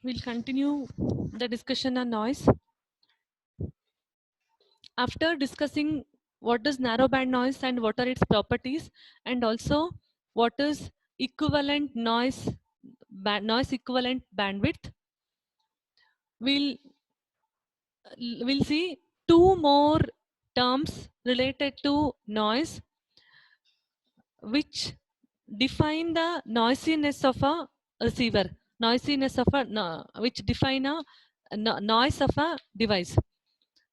We'll continue the discussion on noise. After discussing what is narrowband noise and what are its properties, and also what is equivalent noise, noise equivalent bandwidth, we'll we'll see two more terms related to noise, which define the noisiness of a receiver, noisiness of a which define a noise of a device.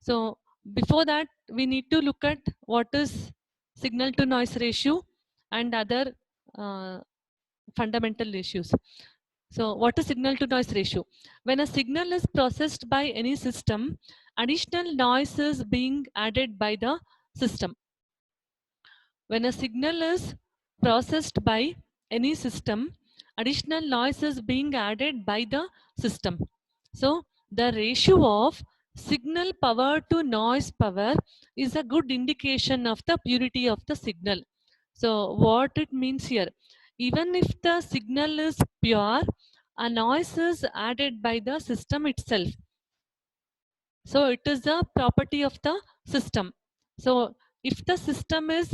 So before that, we need to look at what is signal to noise ratio and other uh, fundamental issues. So what is signal to noise ratio? When a signal is processed by any system, additional noise is being added by the system. When a signal is processed by any system, additional noise is being added by the system. So the ratio of signal power to noise power is a good indication of the purity of the signal. So what it means here, even if the signal is pure, a noise is added by the system itself. So it is a property of the system. So if the system is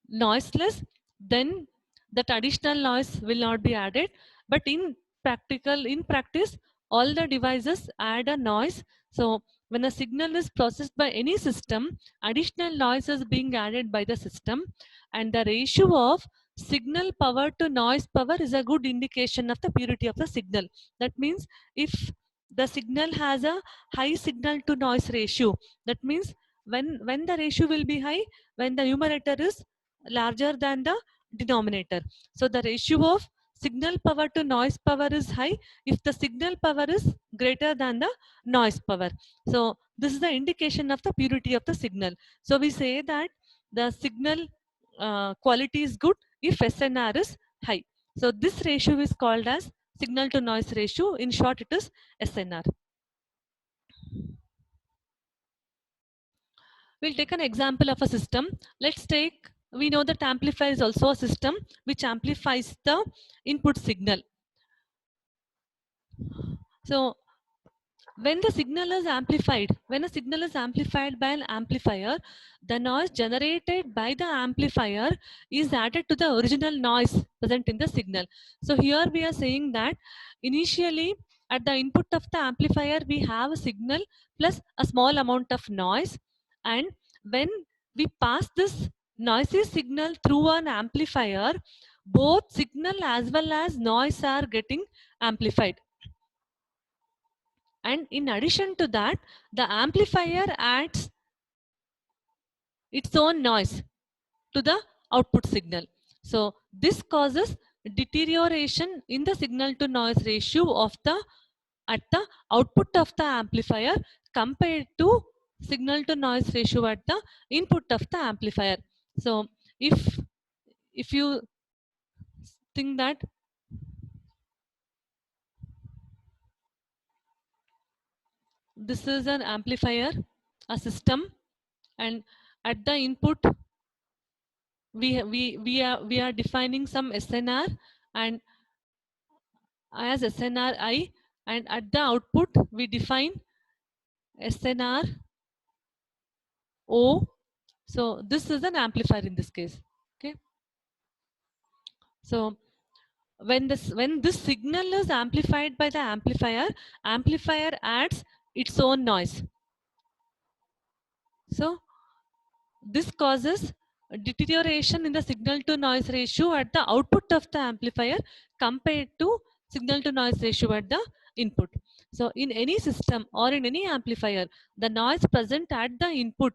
noiseless, then that additional noise will not be added. But in practice, all the devices add a noise. So when a signal is processed by any system, additional noise is being added by the system, and the ratio of signal power to noise power is a good indication of the purity of the signal. That means if the signal has a high signal to noise ratio, that means when the ratio will be high, when the numerator is larger than the denominator. So the ratio of signal power to noise power is high if the signal power is greater than the noise power. So this is the indication of the purity of the signal. So we say that the signal quality is good if SNR is high. So this ratio is called as signal to noise ratio. In short, it is SNR. We'll take an example of a system. Let's take, we know that amplifier is also a system which amplifies the input signal. So when the signal is amplified, when a signal is amplified by an amplifier, the noise generated by the amplifier is added to the original noise present in the signal. So here we are saying that initially at the input of the amplifier, we have a signal plus a small amount of noise. And when we pass this noisy signal through an amplifier, both signal as well as noise are getting amplified. And in addition to that, the amplifier adds its own noise to the output signal. So this causes deterioration in the signal to noise ratio of the at the output of the amplifier compared to signal to noise ratio at the input of the amplifier. So if you think that this is an amplifier, a system, and at the input we are defining some SNR and as SNRI, and at the output we define SNR O. So this is an amplifier in this case. Okay. So when this signal is amplified by the amplifier adds its own noise. So this causes a deterioration in the signal to noise ratio at the output of the amplifier compared to signal to noise ratio at the input. So in any system or in any amplifier, the noise present at the input,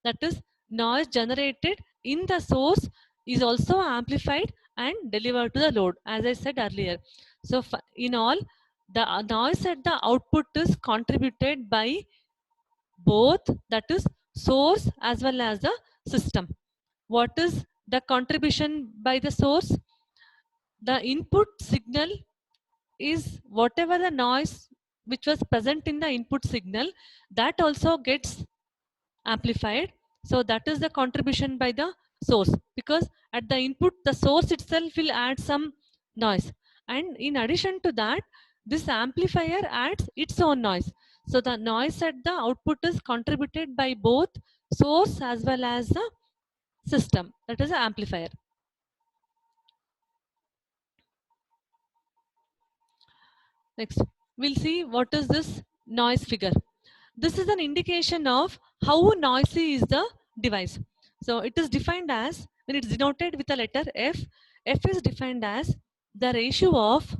that is noise generated in the source, is also amplified and delivered to the load, as I said earlier. So in all, the noise at the output is contributed by both, that is source as well as the system. What is the contribution by the source? The input signal is whatever the noise which was present in the input signal, that also gets amplified. So that is the contribution by the source, because at the input the source itself will add some noise, and in addition to that this amplifier adds its own noise. So the noise at the output is contributed by both source as well as the system, that is the amplifier. Next, we'll see what is this noise figure. This is an indication of how noisy is the device. So it is defined as, when it's denoted with a letter F, F is defined as the ratio of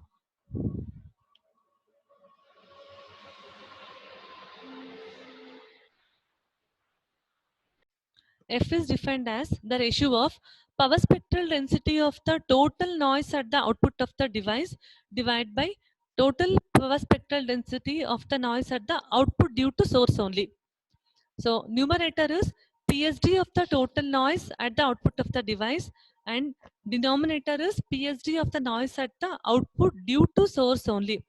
F is defined as the ratio of power spectral density of the total noise at the output of the device divided by total power spectral density of the noise at the output due to source only. So numerator is PSD of the total noise at the output of the device, and denominator is PSD of the noise at the output due to source only.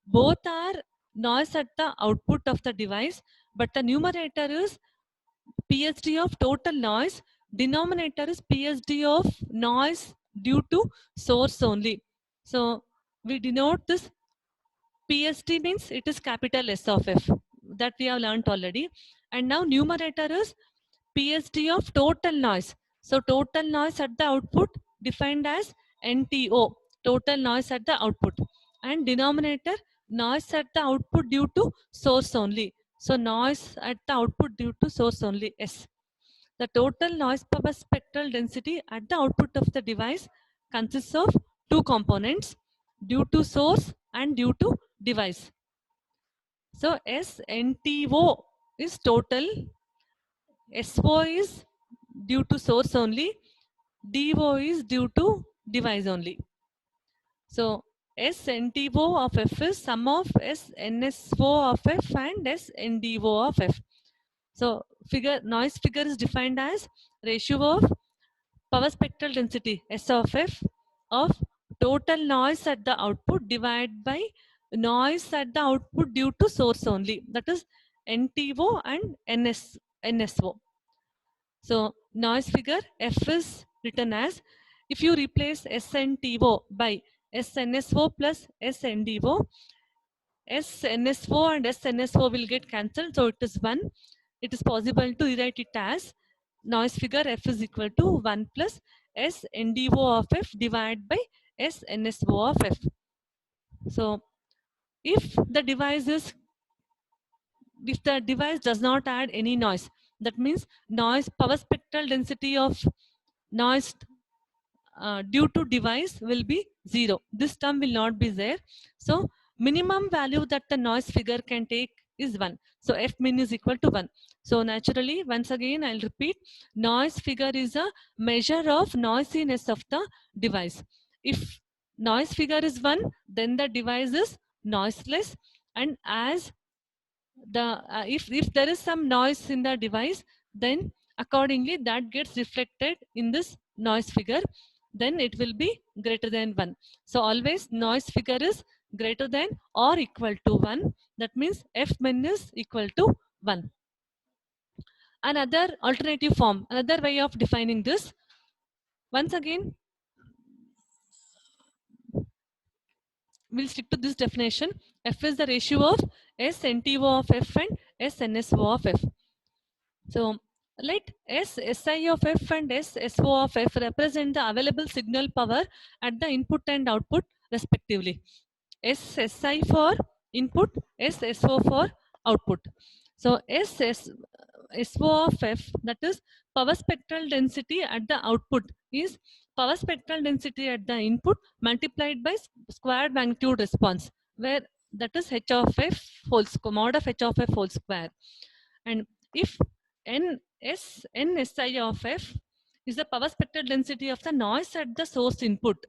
Both are noise at the output of the device, but the numerator is PSD of total noise, denominator is PSD of noise due to source only. So we denote this PSD means it is capital S of F, that we have learnt already. And now numerator is PSD of total noise. So total noise at the output defined as NTO, total noise at the output. And denominator, noise at the output due to source only. So noise at the output due to source only, S. The total noise power spectral density at the output of the device consists of two components, due to source and due to device. So SNTO is total, SO is due to source only, DO is due to device only. So SNTO of F is sum of SNSO of F and SNDO of F. So noise figure is defined as ratio of power spectral density S of F of total noise at the output divided by noise at the output due to source only, that is NTO and NSO. So noise figure F is written as, if you replace SNTO by SNSO plus SNDO, SNSO and SNSO will get cancelled, so it is 1. It is possible to rewrite it as noise figure F is equal to 1 plus SNDO of F divided by SNSO of F. So if the device does not add any noise, that means noise power spectral density of noise due to device will be 0. This term will not be there. So minimum value that the noise figure can take is 1. So F min is equal to 1. So naturally, once again, I'll repeat, noise figure is a measure of noisiness of the device. If noise figure is 1, then the device is noiseless, and as if there is some noise in the device, then accordingly that gets reflected in this noise figure, then it will be greater than 1. So always noise figure is greater than or equal to 1. That means F min is equal to 1. Another alternative form, another way of defining this, once again, we'll stick to this definition. F is the ratio of SNTO of F and SNSO of F. So let SI of F and SO of F represent the available signal power at the input and output respectively. SSI for input, SSO for output. So SO of F, that is power spectral density at the output, is power spectral density at the input multiplied by squared magnitude response, where that is H of F whole square, mod of H of F whole square. And if NSI of F is the power spectral density of the noise at the source input,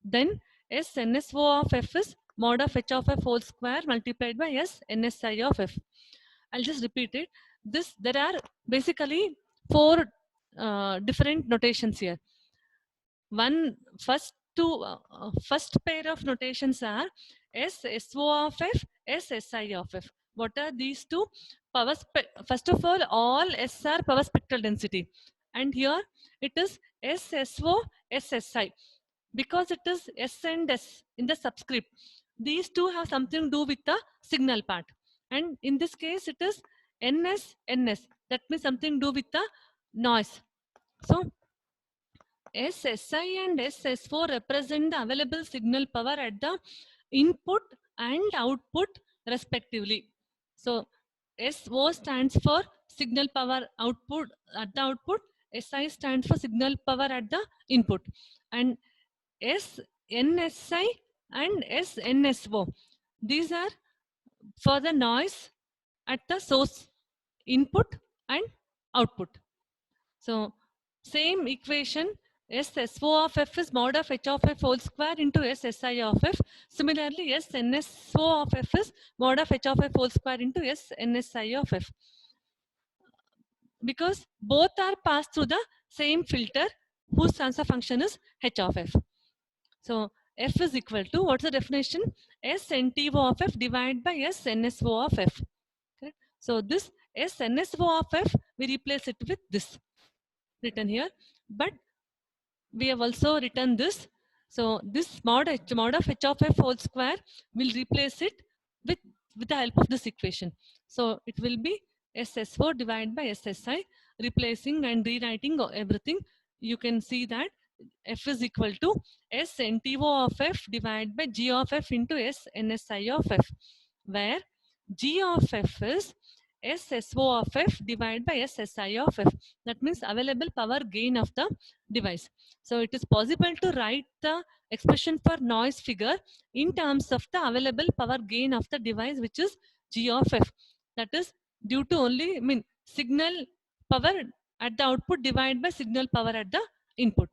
then SNSO of F is mod of H of F whole square multiplied by SNSI of F. I'll just repeat it. There are basically 4 different notations here. First pair of notations are SSO of F, SSI of F. What are these two? First of all S are power spectral density, and here it is SSO, SSI, because it is S and S in the subscript. these two have something to do with the signal part. And in this case, it is NS, NS. That means something to do with the noise. So SSI and SS4 represent the available signal power at the input and output respectively. So SO stands for signal power output at the output, SI stands for signal power at the input, and SNSI and SNSO, these are for the noise at the source input and output. So same equation, SSO of f is mod of h of f whole square into SSI of f. Similarly, SNSO of f is mod of h of f whole square into SNSI of f. Because both are passed through the same filter whose transfer function is h of f. So f is equal to, what's the definition? SNTO of f divided by SNSO of f. Correct? So this SNSO of f, we replace it with this written here, but we have also written this. So this mod of h of f whole square will replace it with the help of this equation. So it will be SS4 divided by SSI, replacing and rewriting everything. You can see that f is equal to S NTO of f divided by G of f into S NSI of f, where G of f is SSO of f divided by SSI of f. That means available power gain of the device. So it is possible to write the expression for noise figure in terms of the available power gain of the device, which is G of f. That is due to only, signal power at the output divided by signal power at the input.